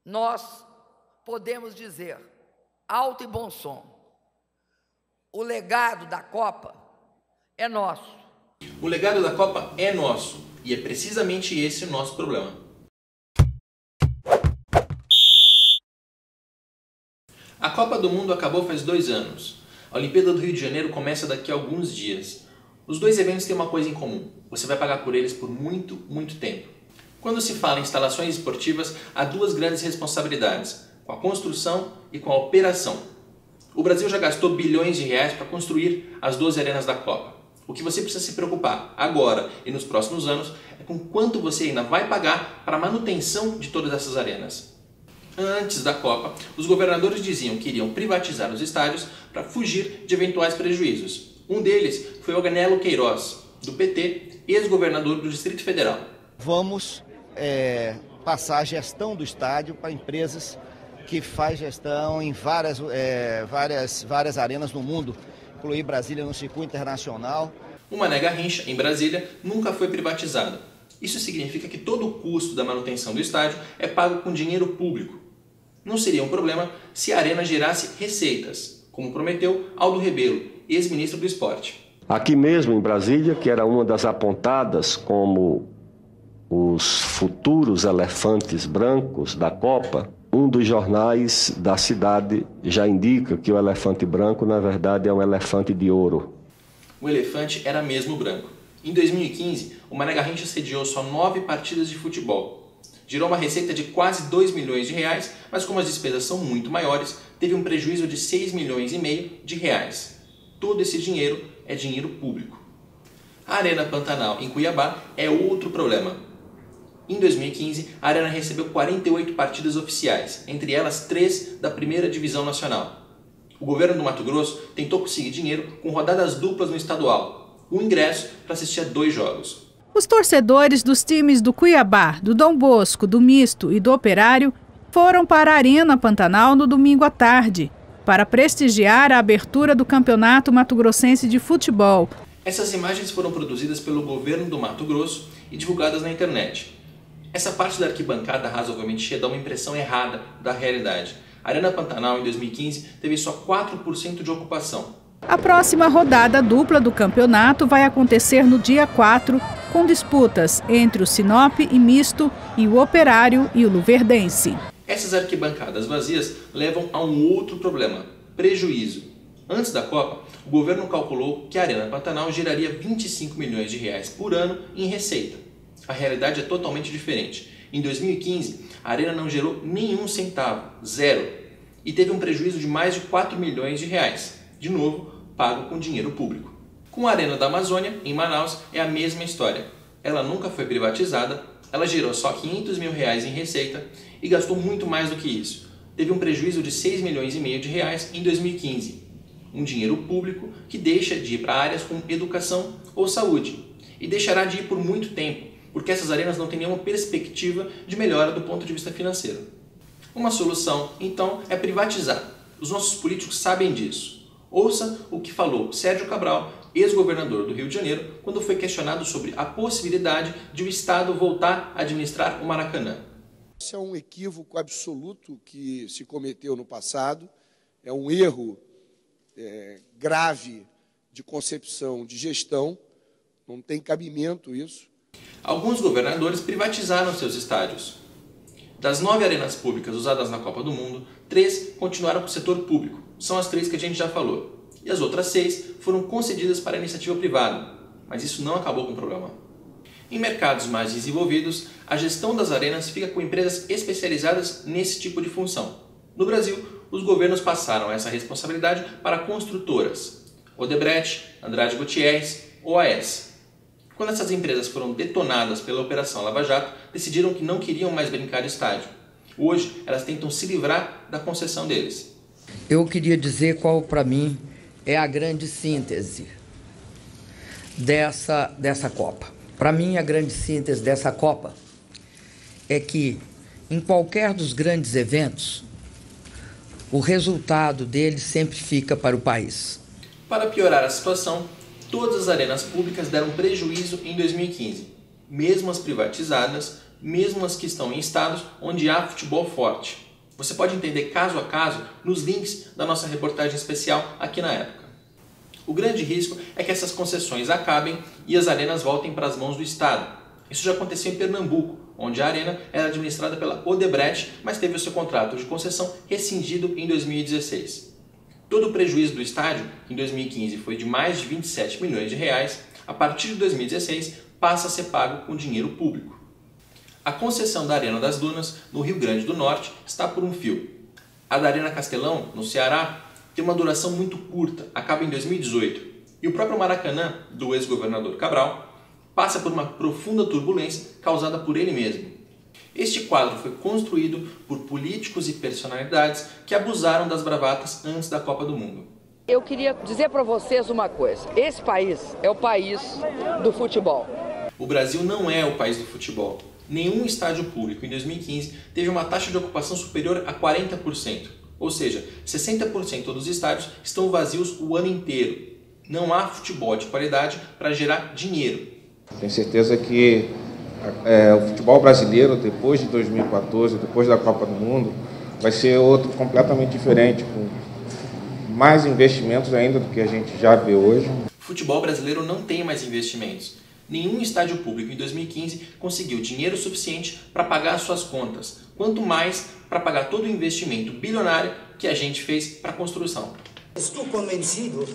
nós podemos dizer, alto e bom som, o legado da Copa é nosso. O legado da Copa é nosso e é precisamente esse o nosso problema. A Copa do Mundo acabou faz 2 anos. A Olimpíada do Rio de Janeiro começa daqui a alguns dias. Os dois eventos têm uma coisa em comum: você vai pagar por eles por muito, muito tempo. Quando se fala em instalações esportivas, há 2 grandes responsabilidades, com a construção e com a operação. O Brasil já gastou bilhões de reais para construir as 12 arenas da Copa. O que você precisa se preocupar agora e nos próximos anos é com quanto você ainda vai pagar para a manutenção de todas essas arenas. Antes da Copa, os governadores diziam que iriam privatizar os estádios para fugir de eventuais prejuízos. Um deles foi o Agnello Queiroz, do PT, ex-governador do Distrito Federal. Vamos passar a gestão do estádio para empresas que faz gestão em várias arenas no mundo, incluir Brasília no circuito internacional. O Mané Garrincha, em Brasília, nunca foi privatizado. Isso significa que todo o custo da manutenção do estádio é pago com dinheiro público. Não seria um problema se a arena gerasse receitas, como prometeu Aldo Rebelo, ex-ministro do Esporte. Aqui mesmo em Brasília, que era uma das apontadas como os futuros elefantes brancos da Copa, um dos jornais da cidade já indica que o elefante branco, na verdade, é um elefante de ouro. O elefante era mesmo branco. Em 2015, o Mané Garrincha sediou só 9 partidas de futebol. Gerou uma receita de quase 2 milhões de reais, mas como as despesas são muito maiores, teve um prejuízo de 6 milhões e meio de reais. Todo esse dinheiro é dinheiro público. A Arena Pantanal, em Cuiabá, é outro problema. Em 2015, a Arena recebeu 48 partidas oficiais, entre elas 3 da primeira divisão nacional. O governo do Mato Grosso tentou conseguir dinheiro com rodadas duplas no estadual, um ingresso para assistir a 2 jogos. Os torcedores dos times do Cuiabá, do Dom Bosco, do Misto e do Operário foram para a Arena Pantanal no domingo à tarde, para prestigiar a abertura do Campeonato Mato Grossense de Futebol. Essas imagens foram produzidas pelo governo do Mato Grosso e divulgadas na internet. Essa parte da arquibancada razoavelmente cheia dá uma impressão errada da realidade. A Arena Pantanal, em 2015, teve só 4% de ocupação. A próxima rodada dupla do campeonato vai acontecer no dia 4, com disputas entre o Sinop e Misto e o Operário e o Luverdense. Essas arquibancadas vazias levam a um outro problema: prejuízo. Antes da Copa, o governo calculou que a Arena Pantanal geraria 25 milhões de reais por ano em receita. A realidade é totalmente diferente. Em 2015, a Arena não gerou nenhum centavo, 0, e teve um prejuízo de mais de 4 milhões de reais, de novo, pago com dinheiro público. Com a Arena da Amazônia, em Manaus, é a mesma história. Ela nunca foi privatizada, ela gerou só 500 mil reais em receita e gastou muito mais do que isso. Teve um prejuízo de 6 milhões e meio de reais em 2015. Um dinheiro público que deixa de ir para áreas como educação ou saúde. E deixará de ir por muito tempo, porque essas arenas não têm nenhuma perspectiva de melhora do ponto de vista financeiro. Uma solução, então, é privatizar. Os nossos políticos sabem disso. Ouça o que falou Sérgio Cabral, ex-governador do Rio de Janeiro, quando foi questionado sobre a possibilidade de o Estado voltar a administrar o Maracanã. Esse é um equívoco absoluto que se cometeu no passado, é um erro grave de concepção, de gestão, não tem cabimento isso. Alguns governadores privatizaram seus estádios. Das 9 arenas públicas usadas na Copa do Mundo, 3 continuaram para o setor público. São as 3 que a gente já falou. E as outras 6 foram concedidas para a iniciativa privada. Mas isso não acabou com o problema. Em mercados mais desenvolvidos, a gestão das arenas fica com empresas especializadas nesse tipo de função. No Brasil, os governos passaram essa responsabilidade para construtoras. Odebrecht, Andrade Gutierrez, OAS. Quando essas empresas foram detonadas pela Operação Lava Jato, decidiram que não queriam mais brincar de estádio. Hoje, elas tentam se livrar da concessão deles. Eu queria dizer qual, para mim, é a grande síntese dessa Copa. Para mim, a grande síntese dessa Copa é que, em qualquer dos grandes eventos, o resultado dele sempre fica para o país. Para piorar a situação, todas as arenas públicas deram prejuízo em 2015. Mesmo as privatizadas, mesmo as que estão em estados onde há futebol forte. Você pode entender caso a caso nos links da nossa reportagem especial aqui na época. O grande risco é que essas concessões acabem e as arenas voltem para as mãos do Estado. Isso já aconteceu em Pernambuco, onde a arena era administrada pela Odebrecht, mas teve o seu contrato de concessão rescindido em 2016. Todo o prejuízo do estádio, que em 2015 foi de mais de 27 milhões de reais, a partir de 2016 passa a ser pago com dinheiro público. A concessão da Arena das Dunas, no Rio Grande do Norte, está por um fio. A da Arena Castelão, no Ceará, tem uma duração muito curta, acaba em 2018. E o próprio Maracanã, do ex-governador Cabral, passa por uma profunda turbulência causada por ele mesmo. Este quadro foi construído por políticos e personalidades que abusaram das bravatas antes da Copa do Mundo. Eu queria dizer para vocês uma coisa. Esse país é o país do futebol. O Brasil não é o país do futebol. Nenhum estádio público em 2015 teve uma taxa de ocupação superior a 40%. Ou seja, 60% dos estádios estão vazios o ano inteiro. Não há futebol de qualidade para gerar dinheiro. Tenho certeza que o futebol brasileiro, depois de 2014, depois da Copa do Mundo, vai ser outro completamente diferente, com mais investimentos ainda do que a gente já vê hoje. O futebol brasileiro não tem mais investimentos. Nenhum estádio público em 2015 conseguiu dinheiro suficiente para pagar as suas contas, quanto mais para pagar todo o investimento bilionário que a gente fez para a construção. Estou convencido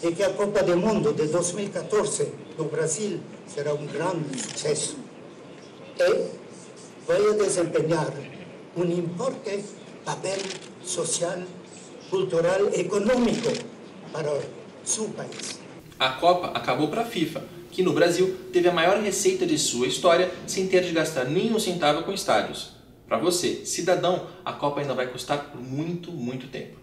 de que a Copa do Mundo de 2014 no Brasil será um grande sucesso e vai desempenhar um importante papel social, cultural e econômico para o seu país. A Copa acabou para a FIFA, que no Brasil teve a maior receita de sua história sem ter de gastar nem um centavo com estádios. Para você, cidadão, a Copa ainda vai custar por muito, muito tempo.